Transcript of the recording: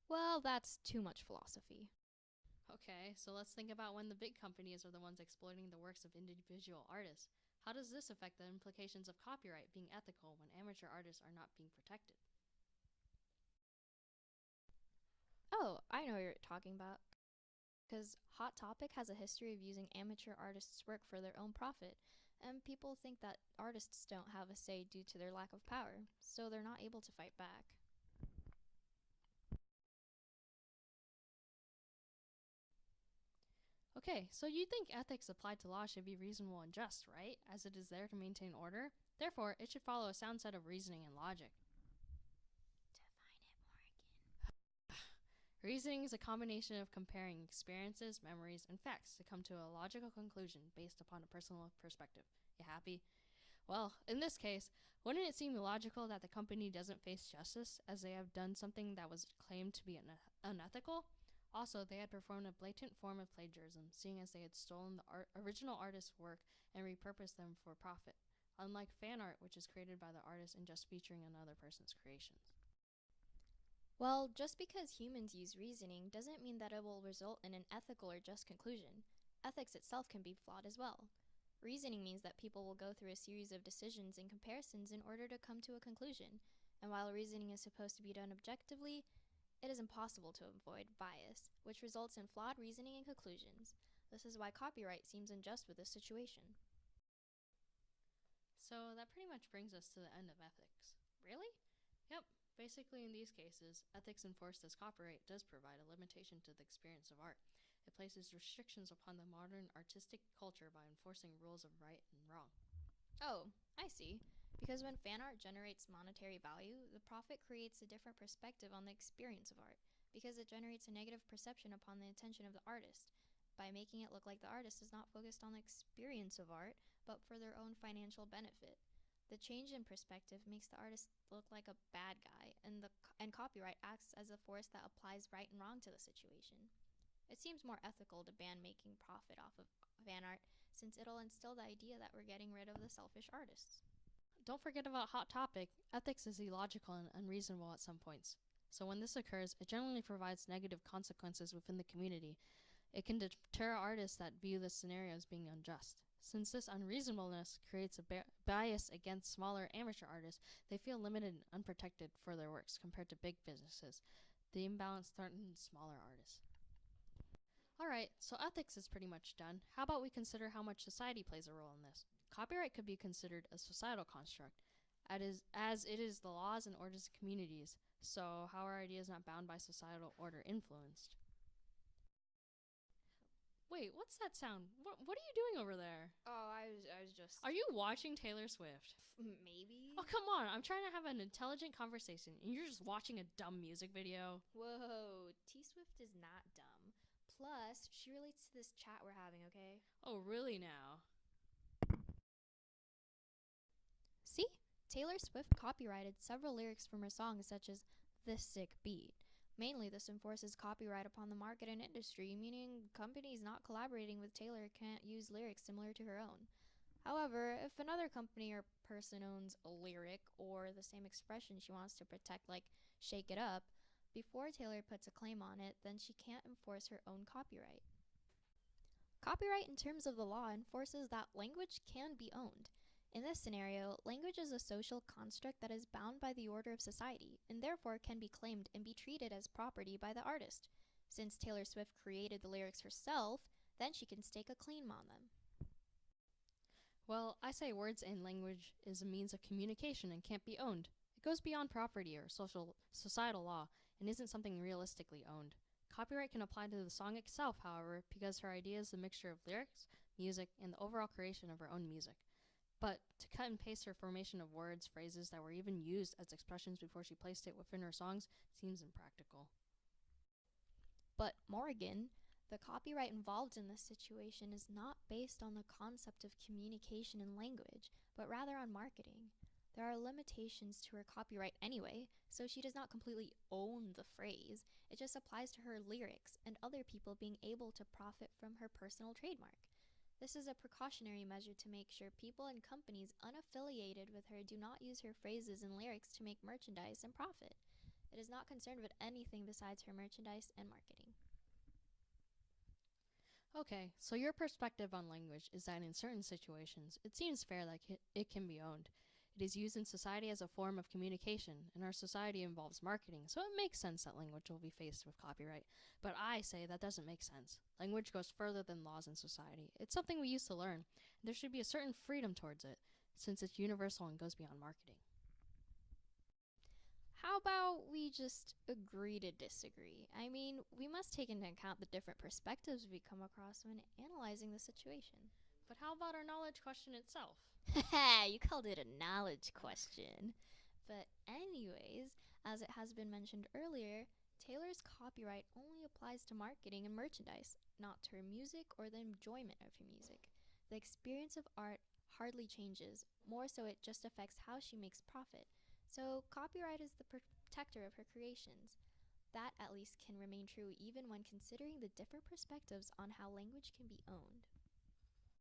Well, that's too much philosophy. Okay, so let's think about when the big companies are the ones exploiting the works of individual artists. How does this affect the implications of copyright being ethical when amateur artists are not being protected? Oh, I know what you're talking about. Because Hot Topic has a history of using amateur artists' work for their own profit, and people think that artists don't have a say due to their lack of power, so they're not able to fight back. Okay, so you think ethics applied to law should be reasonable and just, right? As it is there to maintain order? Therefore, it should follow a sound set of reasoning and logic. Reasoning is a combination of comparing experiences, memories, and facts to come to a logical conclusion based upon a personal perspective. You happy? Well, in this case, wouldn't it seem illogical that the company doesn't face justice as they have done something that was claimed to be unethical? Also, they had performed a blatant form of plagiarism, seeing as they had stolen the original artist's work and repurposed them for profit, unlike fan art, which is created by the artist and just featuring another person's creations. Well, just because humans use reasoning doesn't mean that it will result in an ethical or just conclusion. Ethics itself can be flawed as well. Reasoning means that people will go through a series of decisions and comparisons in order to come to a conclusion, and while reasoning is supposed to be done objectively, it is impossible to avoid bias, which results in flawed reasoning and conclusions. This is why copyright seems unjust with this situation. So that pretty much brings us to the end of ethics. Really? Yep. Basically, in these cases, ethics enforced as copyright does provide a limitation to the experience of art. It places restrictions upon the modern artistic culture by enforcing rules of right and wrong. Oh, I see. Because when fan art generates monetary value, the profit creates a different perspective on the experience of art, because it generates a negative perception upon the attention of the artist, by making it look like the artist is not focused on the experience of art, but for their own financial benefit. The change in perspective makes the artist look like a bad guy, and copyright acts as a force that applies right and wrong to the situation. It seems more ethical to ban making profit off of fan art, since it'll instill the idea that we're getting rid of the selfish artists. Don't forget about Hot Topic. Ethics is illogical and unreasonable at some points. So when this occurs, it generally provides negative consequences within the community. It can deter artists that view the scenario as being unjust. Since this unreasonableness creates a bias against smaller amateur artists, they feel limited and unprotected for their works compared to big businesses. The imbalance threatens smaller artists. Alright, so ethics is pretty much done. How about we consider how much society plays a role in this? Copyright could be considered a societal construct, as it is the laws and orders of communities, so how are ideas not bound by societal order influenced? Wait, what's that sound? What are you doing over there? Oh, I was just. Are you watching Taylor Swift? Maybe? Oh, come on. I'm trying to have an intelligent conversation, and you're just watching a dumb music video. Whoa, T Swift is not dumb. Plus, she relates to this chat we're having, okay? Oh, really now? See? Taylor Swift copyrighted several lyrics from her songs, such as This Sick Beat. Mainly, this enforces copyright upon the market and industry, meaning companies not collaborating with Taylor can't use lyrics similar to her own. However, if another company or person owns a lyric or the same expression she wants to protect, like Shake It Up, before Taylor puts a claim on it, then she can't enforce her own copyright. Copyright, in terms of the law, enforces that language can be owned. In this scenario, language is a social construct that is bound by the order of society, and therefore can be claimed and be treated as property by the artist. Since Taylor Swift created the lyrics herself, then she can stake a claim on them. Well, I say words and language is a means of communication and can't be owned. It goes beyond property or societal law and isn't something realistically owned. Copyright can apply to the song itself, however, because her idea is a mixture of lyrics, music, and the overall creation of her own music. But to cut and paste her formation of words, phrases that were even used as expressions before she placed it within her songs seems impractical. But Morgan, the copyright involved in this situation is not based on the concept of communication and language, but rather on marketing. There are limitations to her copyright anyway, so she does not completely own the phrase. It just applies to her lyrics and other people being able to profit from her personal trademark. This is a precautionary measure to make sure people and companies unaffiliated with her do not use her phrases and lyrics to make merchandise and profit. It is not concerned with anything besides her merchandise and marketing. Okay, so your perspective on language is that in certain situations, it seems fair that it can be owned. It is used in society as a form of communication, and our society involves marketing, so it makes sense that language will be faced with copyright. But I say that doesn't make sense. Language goes further than laws in society. It's something we used to learn, and there should be a certain freedom towards it, since it's universal and goes beyond marketing. How about we just agree to disagree? I mean, we must take into account the different perspectives we come across when analyzing the situation. But how about our knowledge question itself? Haha, you called it a knowledge question. But, anyways, as it has been mentioned earlier, Taylor's copyright only applies to marketing and merchandise, not to her music or the enjoyment of her music. The experience of art hardly changes, more so it just affects how she makes profit. So, copyright is the protector of her creations. That at least can remain true even when considering the different perspectives on how language can be owned.